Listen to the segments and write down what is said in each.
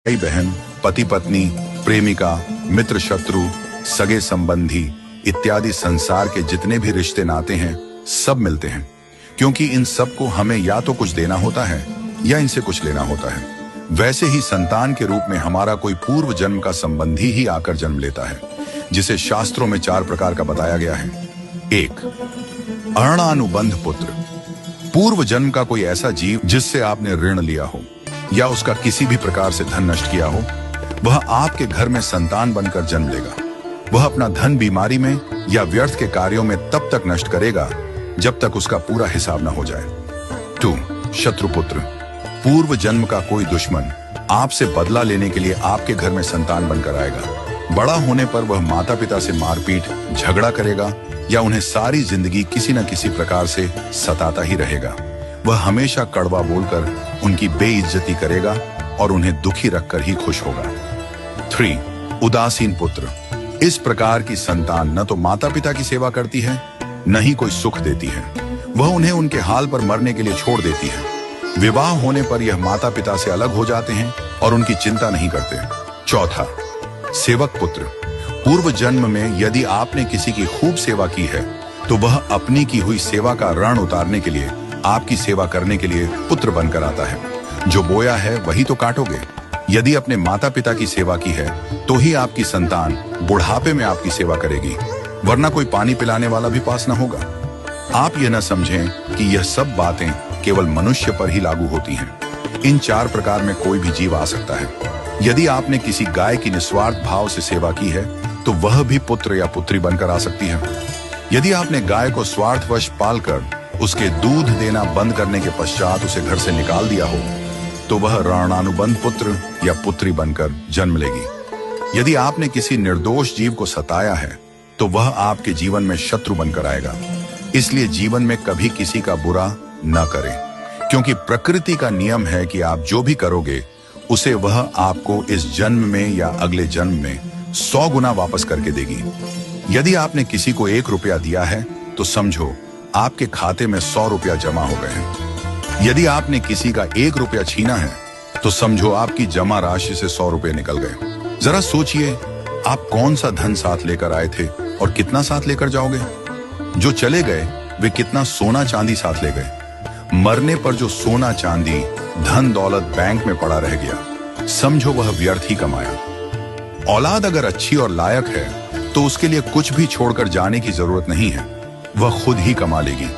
भाई बहन, पति पत्नी, प्रेमिका, मित्र शत्रु, सगे संबंधी इत्यादि संसार के जितने भी रिश्ते नाते हैं सब मिलते हैं, क्योंकि इन सब को हमें या तो कुछ देना होता है या इनसे कुछ लेना होता है। वैसे ही संतान के रूप में हमारा कोई पूर्व जन्म का संबंधी ही आकर जन्म लेता है, जिसे शास्त्रों में 4 प्रकार का बताया गया है। 1. अरणानुबंध पुत्र। पूर्व जन्म का कोई ऐसा जीव जिससे आपने ऋण लिया हो या उसका किसी भी प्रकार से धन नष्ट किया हो, वह आपके घर में संतान बनकर जन्म लेगा। वह अपना धन बीमारी में या व्यर्थ के कार्यों में तब तक नष्ट करेगा जब तक उसका पूरा हिसाब न हो जाए। 2. शत्रुपुत्र। पूर्व जन्म का कोई दुश्मन आपसे बदला लेने के लिए आपके घर में संतान बनकर आएगा। बड़ा होने पर वह माता पिता से मारपीट, झगड़ा करेगा या उन्हें सारी जिंदगी किसी न किसी प्रकार से सताता ही रहेगा। वह हमेशा कड़वा बोलकर उनकी बेइज्जती करेगा और उन्हें दुखी रखकर ही खुश होगा। 3. उदासीन पुत्र। इस प्रकार की संतान न तो माता पिता की सेवा करती है, न ही कोई सुख देती है। वह उन्हें उनके हाल पर मरने के लिए छोड़ देती है। विवाह होने पर यह माता पिता से अलग हो जाते हैं और उनकी चिंता नहीं करते। 4. सेवक पुत्र। पूर्व जन्म में यदि आपने किसी की खूब सेवा की है तो वह अपनी की हुई सेवा का ऋण उतारने के लिए आपकी सेवा करने के लिए पुत्र बनकर आता है। जो बोया है वही तो काटोगे। यदि अपने माता पिता की सेवा की है तो ही आपकी संतान बुढ़ापे में आपकी सेवा करेगी, वरना कोई पानी पिलाने वाला भी पास न होगा। आप यह न समझें कि यह सब बातें केवल मनुष्य पर ही लागू होती हैं। इन 4 प्रकार में कोई भी जीव आ सकता है। यदि आपने किसी गाय की निस्वार्थ भाव से सेवा की है तो वह भी पुत्र या पुत्री बनकर आ सकती है। यदि आपने गाय को स्वार्थवश पालकर उसके दूध देना बंद करने के पश्चात उसे घर से निकाल दिया हो तो वह ऋणानुबंध पुत्र या पुत्री बनकर जन्म लेगी। यदि आपने किसी निर्दोष जीव को सताया है तो वह आपके जीवन में शत्रु बनकर आएगा। इसलिए जीवन में कभी किसी का बुरा न करें, क्योंकि प्रकृति का नियम है कि आप जो भी करोगे उसे वह आपको इस जन्म में या अगले जन्म में 100 गुना वापस करके देगी। यदि आपने किसी को 1 रुपया दिया है तो समझो आपके खाते में 100 रुपया जमा हो गए हैं। यदि आपने किसी का 1 रुपया छीना है तो समझो आपकी जमा राशि से 100 रुपये निकल गए। जरा सोचिए, आप कौन सा धन साथ लेकर आए थे और कितना साथ लेकर जाओगे। जो चले गए वे कितना सोना चांदी साथ ले गए। मरने पर जो सोना चांदी धन दौलत बैंक में पड़ा रह गया, समझो वह व्यर्थ ही कमाया। औलाद अगर अच्छी और लायक है तो उसके लिए कुछ भी छोड़कर जाने की जरूरत नहीं है, वह खुद ही कमा लेगी।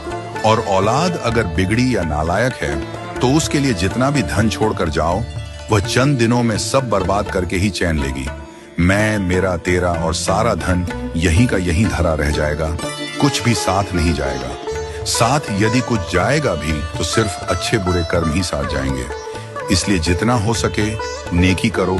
और औलाद अगर बिगड़ी या नालायक है तो उसके लिए जितना भी धन छोड़कर जाओ वह चंद दिनों में सब बर्बाद करके ही चैन लेगी। मैं, मेरा, तेरा और सारा धन यहीं का यहीं धरा रह जाएगा, कुछ भी साथ नहीं जाएगा। साथ यदि कुछ जाएगा भी तो सिर्फ अच्छे बुरे कर्म ही साथ जाएंगे। इसलिए जितना हो सके नेकी करो,